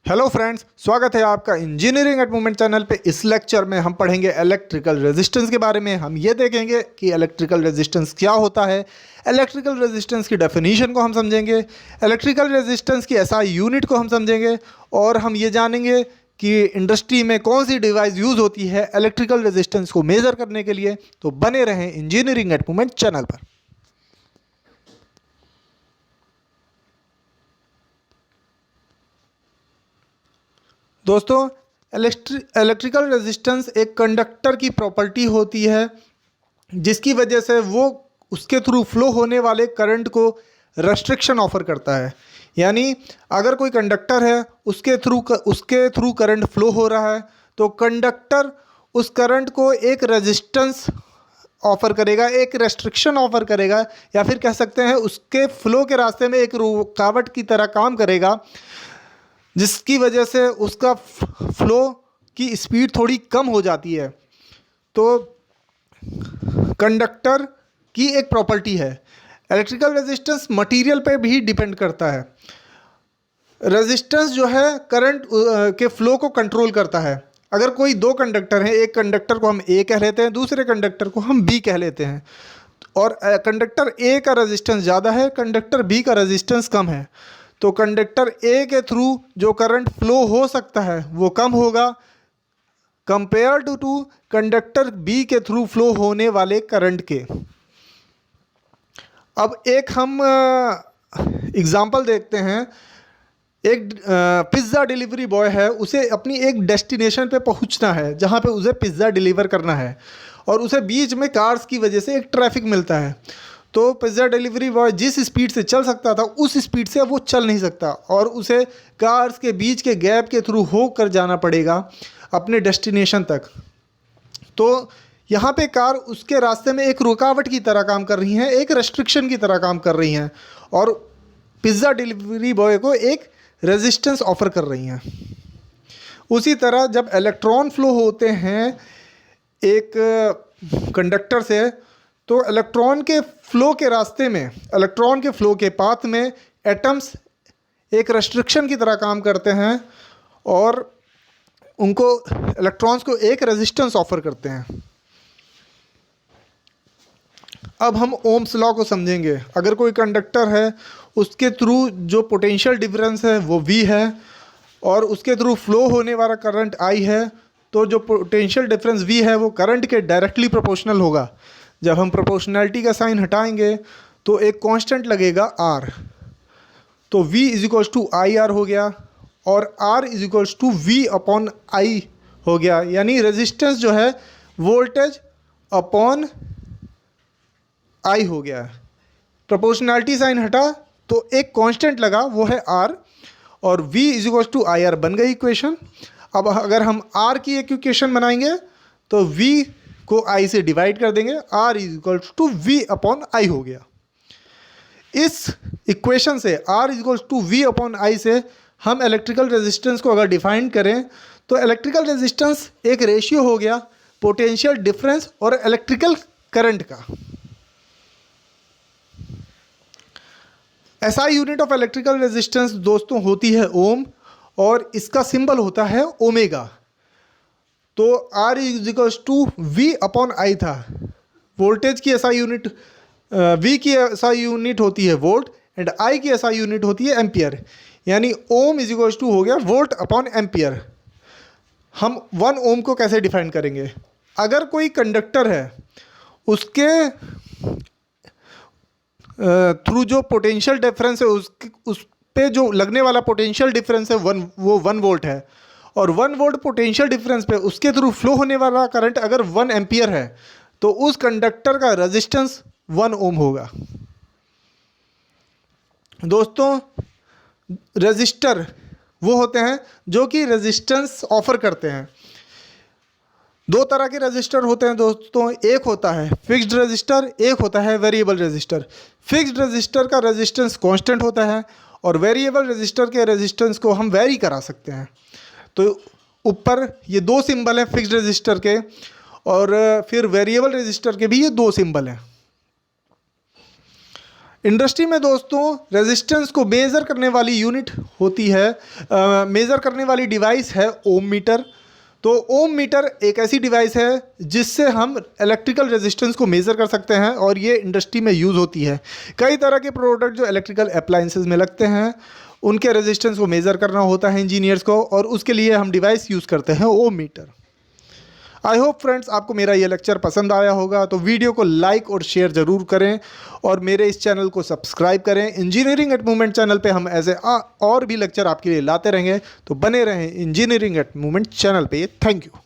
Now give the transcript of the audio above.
Hello friends, स्वागत है आपका इंजीनियरिंग एट मोमेंट चैनल पे। इस लेक्चर में हम पढ़ेंगे इलेक्ट्रिकल रेजिस्टेंस के बारे में। हम ये देखेंगे कि इलेक्ट्रिकल रेजिस्टेंस क्या होता है, इलेक्ट्रिकल रेजिस्टेंस की डेफिनेशन को हम समझेंगे, इलेक्ट्रिकल रेजिस्टेंस की एसआई यूनिट को हम समझेंगे, और हम ये जानेंगे कि इंडस्ट्री में कौन सी डिवाइस यूज़ होती है इलेक्ट्रिकल रेजिस्टेंस को मेज़र करने के लिए। तो बने रहें इंजीनियरिंग एट मोमेंट चैनल पर। दोस्तों, इलेक्ट्रिकल रेजिस्टेंस एक कंडक्टर की प्रॉपर्टी होती है जिसकी वजह से वो उसके थ्रू फ्लो होने वाले करंट को रेस्ट्रिक्शन ऑफर करता है। यानी अगर कोई कंडक्टर है, उसके थ्रू करंट फ्लो हो रहा है, तो कंडक्टर उस करंट को एक रेजिस्टेंस ऑफर करेगा, एक रेस्ट्रिक्शन ऑफर करेगा, या फिर कह सकते हैं उसके फ्लो के रास्ते में एक रुकावट की तरह काम करेगा, जिसकी वजह से उसका फ्लो की स्पीड थोड़ी कम हो जाती है। तो कंडक्टर की एक प्रॉपर्टी है। इलेक्ट्रिकल रेजिस्टेंस मटेरियल पे भी डिपेंड करता है। रेजिस्टेंस जो है करंट के फ्लो को कंट्रोल करता है। अगर कोई दो कंडक्टर हैं, एक कंडक्टर को हम ए कह लेते हैं, दूसरे कंडक्टर को हम बी कह लेते हैं, और कंडक्टर ए का रेजिस्टेंस ज़्यादा है, कंडक्टर बी का रेजिस्टेंस कम है, तो कंडक्टर ए के थ्रू जो करंट फ्लो हो सकता है वो कम होगा कंपेयर टू कंडक्टर बी के थ्रू फ्लो होने वाले करंट के। अब एक हम एग्जांपल देखते हैं। एक पिज़्ज़ा डिलीवरी बॉय है, उसे अपनी एक डेस्टिनेशन पे पहुंचना है जहां पे उसे पिज़्ज़ा डिलीवर करना है, और उसे बीच में कार्स की वजह से एक ट्रैफिक मिलता है। तो पिज़्ज़ा डिलीवरी बॉय जिस स्पीड से चल सकता था उस स्पीड से वो चल नहीं सकता, और उसे कार्स के बीच के गैप के थ्रू होकर जाना पड़ेगा अपने डेस्टिनेशन तक। तो यहाँ पे कार उसके रास्ते में एक रुकावट की तरह काम कर रही हैं, एक रेस्ट्रिक्शन की तरह काम कर रही हैं, और पिज़्ज़ा डिलीवरी बॉय को एक रेजिस्टेंस ऑफर कर रही हैं। उसी तरह जब इलेक्ट्रॉन फ्लो होते हैं एक कंडक्टर से, तो इलेक्ट्रॉन के फ्लो के रास्ते में, इलेक्ट्रॉन के फ्लो के पाथ में एटम्स एक रेस्ट्रिक्शन की तरह काम करते हैं, और उनको इलेक्ट्रॉन्स को एक रेजिस्टेंस ऑफर करते हैं। अब हम ओम्स लॉ को समझेंगे। अगर कोई कंडक्टर है, उसके थ्रू जो पोटेंशियल डिफरेंस है वो V है, और उसके थ्रू फ्लो होने वाला करंट I है, तो जो पोटेंशियल डिफरेंस V है वो करंट के डायरेक्टली प्रोपोर्शनल होगा। जब हम प्रोपोर्शनैलिटी का साइन हटाएंगे तो एक कांस्टेंट लगेगा R, तो V is equals to I R हो गया, और R is equals to V upon I हो गया। यानी रेजिस्टेंस जो है वोल्टेज अपॉन I हो गया। प्रोपोर्शनैलिटी साइन हटा तो एक कांस्टेंट लगा, वो है R, और V is equals to I R बन गई इक्वेशन। अब अगर हम R की एक इक्वेशन बनाएंगे तो V को I से डिवाइड कर देंगे, R is equals to V upon I हो गया। इस इक्वेशन से R is equals to V upon I से हम इलेक्ट्रिकल रेजिस्टेंस को अगर डिफाइन करें तो इलेक्ट्रिकल रेजिस्टेंस एक रेशियो हो गया पोटेंशियल डिफरेंस और इलेक्ट्रिकल करंट का। SI unit of electrical resistance दोस्तों होती है ओम, और इसका सिंबल होता है ओमेगा। तो R is equals to V upon I था। वोल्टेज की एसआई यूनिट, V की एसआई यूनिट होती है वोल्ट, एंड I की एसआई यूनिट होती है एम्पियर। यानी ओम इज इक्वल्स टू हो गया वोल्ट अपॉन एम्पियर। हम 1 ओम को कैसे डिफाइन करेंगे? अगर कोई कंडक्टर है, उसके थ्रू जो पोटेंशियल डिफरेंस है, उस पे जो लगने वाला पोटेंशियल डिफरेंस है वो 1 वोल्ट है, और 1 वोल्ट पोटेंशियल डिफरेंस पे उसके थ्रू फ्लो होने वाला करंट अगर 1 एम्पियर है, तो उस कंडक्टर का रेजिस्टेंस 1 ओम होगा। दोस्तों, रेजिस्टर वो होते हैं जो कि रेजिस्टेंस ऑफर करते हैं। 2 तरह के रजिस्टर होते हैं दोस्तों, एक होता है फिक्स्ड रजिस्टर, एक होता है वेरिएबल रजिस्टर। फिक्स्ड रजिस्टर का रेजिस्टेंस कांस्टेंट होता है, और वेरिएबल रजिस्टर के रेजिस्टेंस को हम वेरी करा सकते हैं। तो ऊपर ये 2 सिंबल हैं फिक्स्ड रजिस्टर के, और फिर वेरिएबल रजिस्टर के भी ये 2 सिंबल हैं। इंडस्ट्री में दोस्तों रेजिस्टेंस को मेज़र करने वाली यूनिट होती है, मेज़र करने वाली डिवाइस है ओम मीटर। तो ओम मीटर एक ऐसी डिवाइस है जिससे हम इलेक्ट्रिकल रेजिस्टेंस को मेज़र कर सकते हैं और ये इंडस्ट्री में यूज़ होती है। कई तरह के प्रोडक्ट जो इलेक्ट्रिकल अप्लायंसेस में लगते हैं उनके रेजिस्टेंस को मेज़र करना होता है इंजीनियर्स को, और उसके लिए हम डिवाइस यूज़ करते हैं ओम मीटर। आई होप फ्रेंड्स आपको मेरा ये लेक्चर पसंद आया होगा, तो वीडियो को लाइक और शेयर ज़रूर करें और मेरे इस चैनल को सब्सक्राइब करें। इंजीनियरिंग एट मूवमेंट चैनल पे हम ऐसे और भी लेक्चर आपके लिए लाते रहेंगे, तो बने रहें इंजीनियरिंग एट मूवमेंट चैनल पे। Thank you.